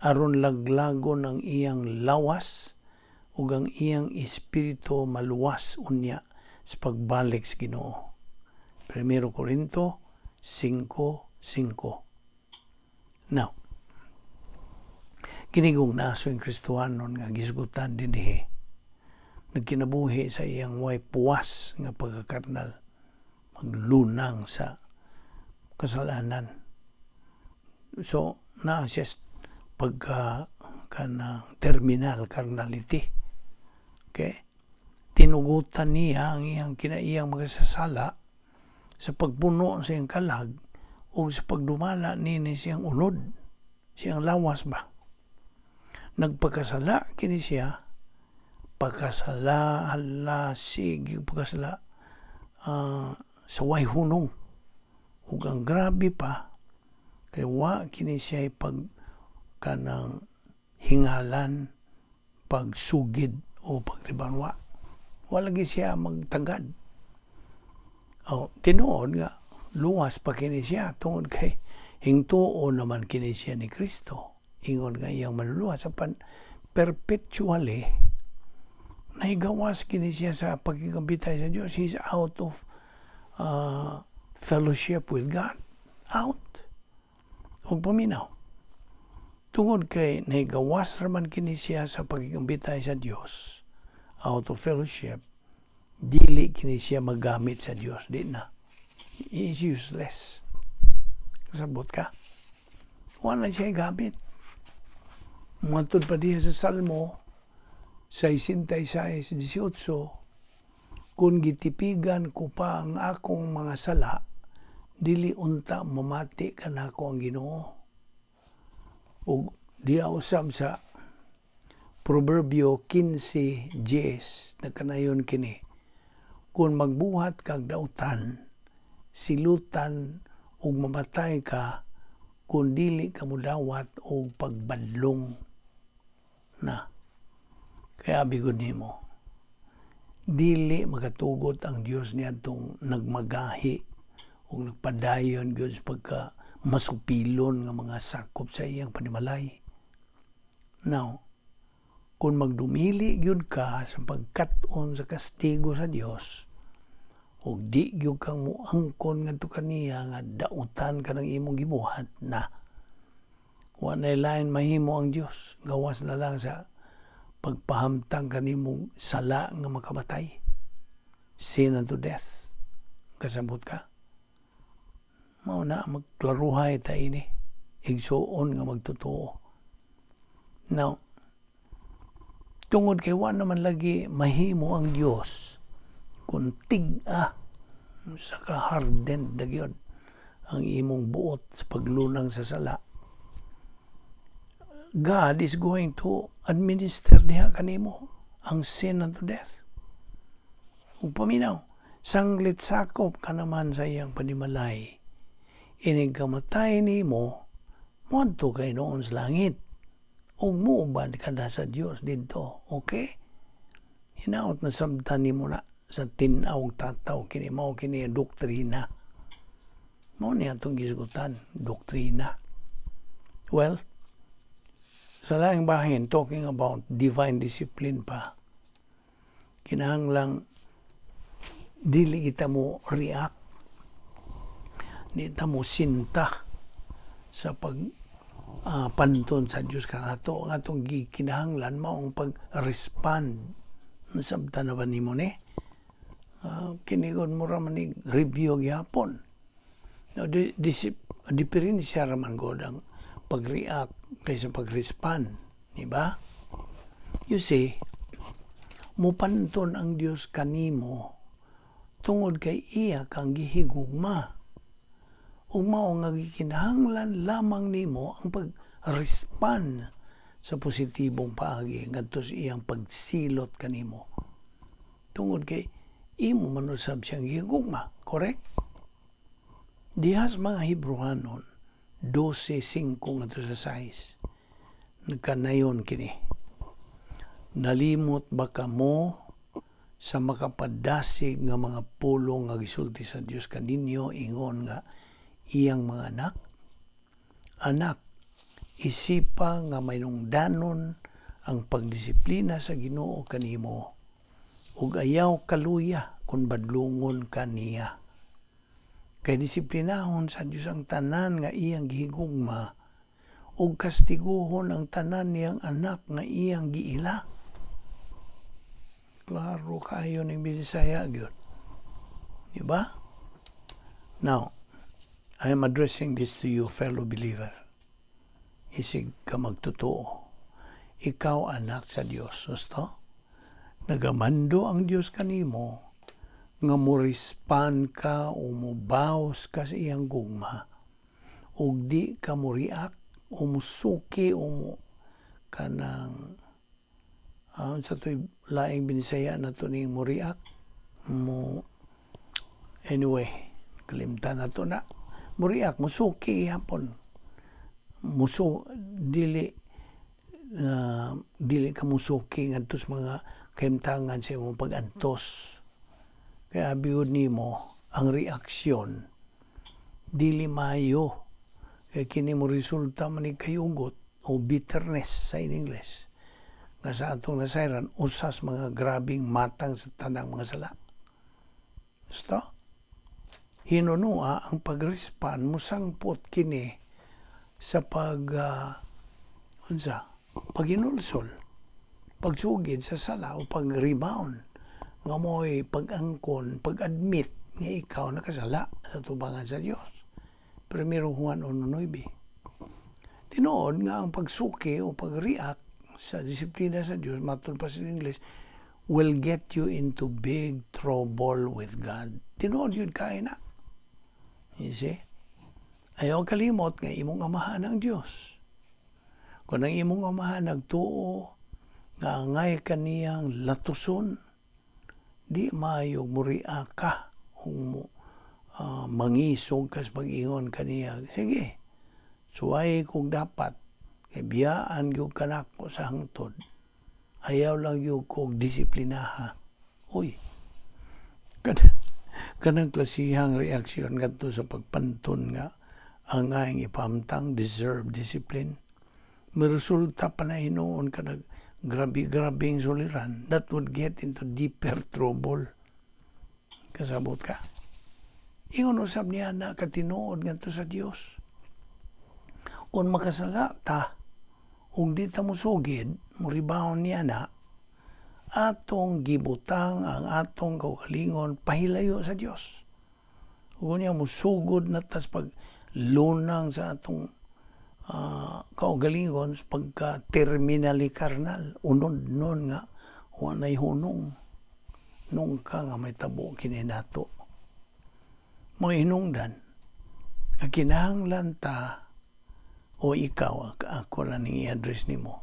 aron laglagon ang iyang lawas ug ang iyang espiritu maluwas unya sa pagbalik sa Ginoo. 1 Korinto 5:5. Now, kinigong naso yung Kristohanon nga gisgutan dinhi nagkinabuhi sa iyang way puwas nga pagkakarnal, maglunang sa kasalanan. So, na siya kanang terminal carnality. Okay? Tinugutan niya ang iyang kinaiyang magasasala sa pagpuno sa iyang kalag o sa pagdumala nini siyang unod, siyang lawas ba. Nagpagkasala kini siya, pagkasala sa way hunong. Ug ang grabe pa, kay wa kini siya kanang hingalan, pagsugid o paglibanwa. Wala lagi siya magtagad. Tinuod nga, luwas pa kini siya tungod kay hingtuo naman kini siya ni Kristo. Ingon nga iyang manluluwas apan perpetually nahigawas kini siya sa pagkikabitay sa Dios. He's out of fellowship with God. Out. Huwag paminaw. Tungod kay nahigawas raman kini siya sa pagkikabitay sa Dios, out of fellowship, dili kini siya magamit sa Dios. Di na. He is useless. Kasabot ka? Wala siya gamit. Matod pa diya sa Salmo 66:18, kung gitipigan ko pa ang akong mga sala, dili unta mamati ka na ako ang Ginoo. O diya usab sa Proverbio 15:10, nagkanayon kini, kung magbuhat kag dautan, silutan ug mamatay ka, kung dili ka mudawat og pagbadlong na. Kaya bigod nimo, dili makatugot ang Dios niadtong nagmagahi ug nagpadayon gyud sa pagka masupilon nga mga sakop sa iyang panimalay. Now, kung magdumili gyud ka sa pagkat-on sa kastigo sa Dios, ug di gyud kang muangkon ngadto kaniya nga dautan ka ng imong gibuhat na, wa na lain mahimo ang Dios, gawas na lang sa pagpahamtang kanimong sala nga makamatay, sin unto death. Kasabot ka? Mao na magklaruhay ta ini, igsuon nga magtotoo. Now, tungod kay wa naman lagi mahimo ang Dios kung tig-a sa kaharden dagyod ang imong buot sa paglunang sa sala. God is going to administer niya kanimo ang sin unto death. Ug paminaw, sanglit sakop ka naman sa iyang panimalay, inig kamatay nimo, moadto kay noon sa langit, ug muubad ka na sa Dios didto. Okay? Hinaot na sabtan nimo na sa tinaw tataw, kini mao kini doktrina. Mao niya itong gisgutan, doktrina. Well, sa laing bahin, talking about divine discipline pa, kinahanglang dili kita mo react, di kita mo sinta sa panton sa Diyos kanato. Ang atong kinahanglan maong pag-respond. Nasabtan na ba ni mo ni? Kinigon mo raman ni review gyapon. No, dipirin siya raman god ang pag-react kaysa pag-respond. Diba? You see, mupanton ang Dios kanimo tungod kay iya kang gihigugma. Ug mao nga gikinahanglan lamang nimo ang pag-respond sa positibong paagi ngadto sa iyang pagsilot kanimo. Tungod kay imo man usab siyang gihigugma, correct? Dihas mga Hebrewanon 12:5 ngadto sa 6. Nagkanayon kini. Nalimot ba kamo sa makapadasig nga mga pulong nga gisulti sa Dios kaninyo ingon nga iyang mga anak isipa nga mainungdanon ang pagdisiplina sa Ginoo kanimo ug ayaw kaluya kun badlungon kaniya. Kay disiplinahon sa Dios ang tanan nga iyang gihigugma ug kastiguhon ang tanan niyang anak nga iyang giila. Klaro kayo ng Bisaya gyud. Diba? Now, I am addressing this to you, fellow believer. Isig ka magtotoo. Ikaw anak sa Dios. Gusto? Nagamando ang Dios kanimo nga murispan ka o mubaws ka sa iyang gugma ug di ka muriak o musuki o mo kanang sa to'y laing Binisaya na to ni muriak mo anyway kalimtan na to na muriak musuki hapon dili ka musuki ngadto sa mga kaimtangan sa imong pag-antos. Kaya biod nimo ang reaksyon dili mayo kay kini mo resulta man ni kayugot o bitterness sa English nga sa atong nasayran usas mga grabing matang sa tanang mga sala. Gusto? Hinunua ang pag-respond mo sangpot kini sa pag-inulsol, pagsugid sa sala o pag-rebound nga mo'y pag-angkon, pag-admit nga ikaw nakasala sa tubangan sa Dios. Primero Juan 1:9. Tinuod nga ang pagsuki o pag-react sa disiplina sa Dios, matun pa sa English, will get you into big trouble with God. Tinuod yun kaya na. You see? Ayaw kalimot nga imong amahan ng Dios. Kung ang imong amahan nagtuo nga angay kaniyang latuson, di mayog muria ka kung mangisog ka sa pag-ingon kaniya. Sige, suway kung dapat, kay biyaan yung kanak ko sa hangtod. Ayaw lang yung kong disiplinaha. Uy, kanang klasihang reaksyon nga to sa pagpantun nga ang aing ipamtang deserve discipline. May resulta pa na hinoon ka nag grabe-grabing suliran, that would get into deeper trouble. Kasabot ka. Ingon usab niya na katinood nga to sa Dios. Kung makasala ta, ug di ta musugid, muribahon niya na, atong gibutang ang atong kaugalingon pahilayo sa Dios. Kung niya musugod na tas pag lunang sa atong kaugalingon pagka terminally karnal unod nun nga wanay hunong nung ka nga may tabo kini nato mo hinungdan nga kinahanglan ta o ikaw ako lang ning i-address nimo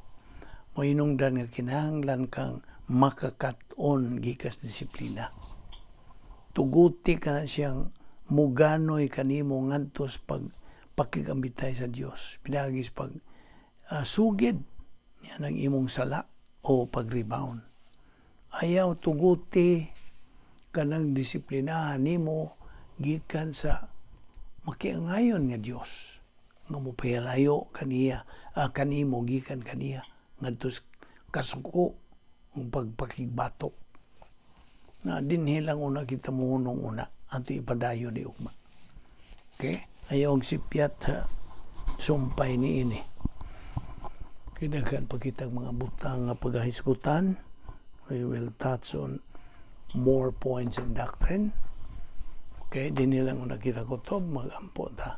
mo hinungdan nga kinahanglan kang makakat-on gikas disiplina tuguti ka na siyang muganoy kanimo ngadtos pag pakigambitay sa Dios pinagis pag sugid yan ang imong sala o pag-rebound ayaw tuguti kanang disiplinahan nimo gikan sa makiangayon nga Dios nga mopahalayo kaniya kanimo gikan kaniya ngadto kasuko ang pagpakigbatok na dinhi lang una kita muhunong una ato ipadayo di ugma. Okay? Ayaw ang sipyat sumpay ni ini. Kinagan pagkitag mga butang nga paghahisgutan. We will touch on more points in doctrine. Okay, din nilang nakita ko to, magampo ta.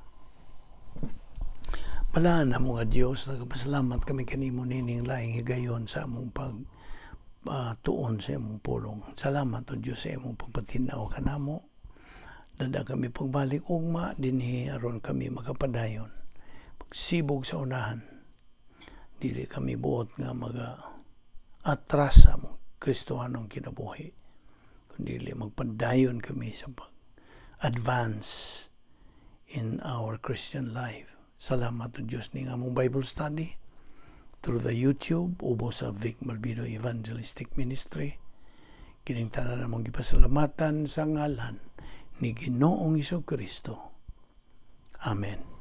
Bala na mga Diyos, nagpasalamat kami kanimo nining laing higayon sa among tuon sa among pulong. Salamat o Diyos sa among pagpatinaw kanamo. Dada kami pagbalik ugma dinhi aron kami makapadayon pagsibog sa unahan dili kami buot nga atras sa among Kristohanong kinabuhi kundi magpadayon kami sa pag-advance in our Christian life. Salamat to Diyos ning among Bible study through the YouTube ubo sa Vic Balbido Evangelistic Ministry Kining tanan namang gipasalamatan sa ngalan ni Ginoong Hesukristo. Amen.